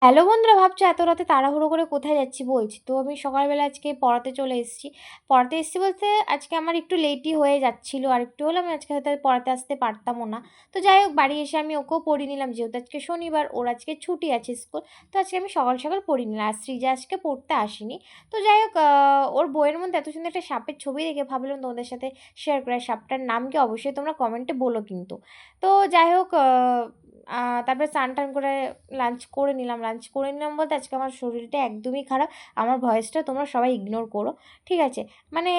Hello বন্ধুরা, ভাবছো এত রাতে তাড়াহুড়ো করে কোথায় যাচ্ছি বলছি তো। আমি সকালবেলা আজকে পড়াতে চলে এসেছি। পড়াতে এসেছি বলতে আজকে আমার একটু লেটই হয়ে যাচ্ছিল, আর একটু হলে আমি আজকে হয়তো পড়াতে আসতে পারতামও না। তো যাই হোক, বাড়ি এসে আমি ওকেও পড়িয়ে নিলাম, যেহেতু আজকে শনিবার, ওর আজকে ছুটি আছে স্কুল। তো আজকে আমি সকাল সকাল পড়িয়ে নিলাম, আর সৃজা আজকে পড়তে আসেনি। তো যাই হোক, ওর বইয়ের মধ্যে এত সুন্দর একটা সাপের ছবি দেখে ভাবলাম তোমাদের সাথে শেয়ার করে। সাপটার নাম কি অবশ্যই তোমরা কমেন্টে বলো কিন্তু। তো যাই হোক, তারপরে স্নান টান করে লাঞ্চ করে নিলাম বলতে আজকে আমার শরীরটা একদমই খারাপ। আমার ভয়েসটা তোমরা সবাই ইগনোর করো, ঠিক আছে? মানে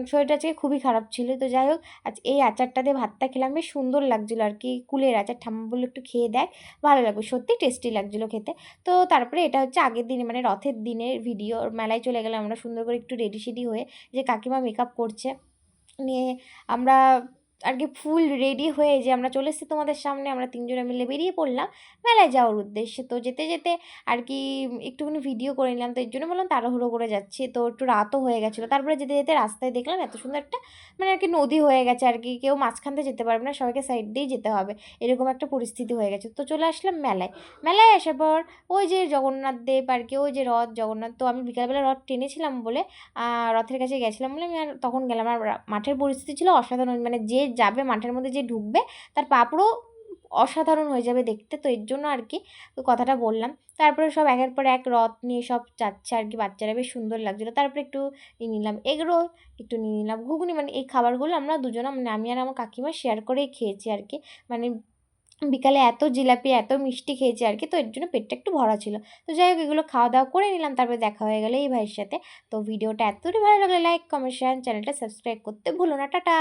শরীরটা আজকে খুবই খারাপ ছিল। তো যাই হোক, আজ এই আচারটা দিয়ে ভাতটা খেলাম, বেশ সুন্দর লাগছিলো আর কি। কুলের আচার, ঠাম্মা বললো একটু খেয়ে দেখ, ভালো লাগবে, সত্যি টেস্টি লাগছিলো খেতে। তো তারপরে এটা হচ্ছে আগের দিনে, মানে রথের দিনের ভিডিও। মেলায় চলে গেলাম আমরা সুন্দর করে একটু রেডি সেডি হয়ে, যে কাকিমা মেকআপ করছে নিয়ে আমরা আর কি ফুল রেডি হয়ে যে আমরা চলে এসেছি তোমাদের সামনে। আমরা তিনজনে মিলে বেরিয়ে পড়লাম মেলায় যাওয়ার উদ্দেশ্যে। তো যেতে যেতে আর কি একটুখানি ভিডিও করে নিলাম, তো এর জন্য বললাম তাড়াহুড়ো করে যাচ্ছি, তো একটু রাতও হয়ে গেছিলো। তারপরে যেতে যেতে রাস্তায় দেখলাম এত সুন্দর একটা মানে আর কি নদী হয়ে গেছে আর কি, কেউ মাঝখান থেকে যেতে পারবে না, সবাইকে সাইড দিয়েই যেতে হবে, এরকম একটা পরিস্থিতি হয়ে গেছে। তো চলে আসলাম মেলায়। মেলায় আসার পর ওই যে জগন্নাথ দেব আর কি, ওই যে রথ জগন্নাথ, তো আমি বিকালবেলা রথ টেনেছিলাম বলে রথের কাছে গেছিলাম বলে আমি আর তখন গেলাম। আর মাঠের পরিস্থিতি ছিল অসাধারণ, মানে যে যাবে মাঠের মধ্যে, যে ঢুকবে তার পা পুরো অসাধারণ হয়ে যাবে দেখতে। তো এর জন্য আর কি ওই কথাটা বললাম। তারপরে সব একের পর এক রথ নিয়ে সব যাচ্ছে আর কি, বাচ্চারা বেশ সুন্দর লাগছিলো। তারপরে একটু নিয়ে নিলাম এগরোল, একটু নিয়ে নিলাম ঘুগনি, মানে এই খাবারগুলো আমরা দুজনে, মানে আমি আর আমার কাকিমা শেয়ার করেই খেয়েছি আর কি। মানে বিকালে এত জিলাপি এত মিষ্টি খেয়েছি আর কি, তো এর জন্য পেটটা একটু ভরা ছিল। তো যাই হোক, এগুলো খাওয়া দাওয়া করে নিলাম, তারপরে দেখা হয়ে গেলো এই ভাইয়ের সাথে। তো ভিডিওটা এতটাই ভালো লাগলে লাইক কমেন্ট শেয়ার, চ্যানেলটা সাবস্ক্রাইব করতে ভুলো না। টাটা।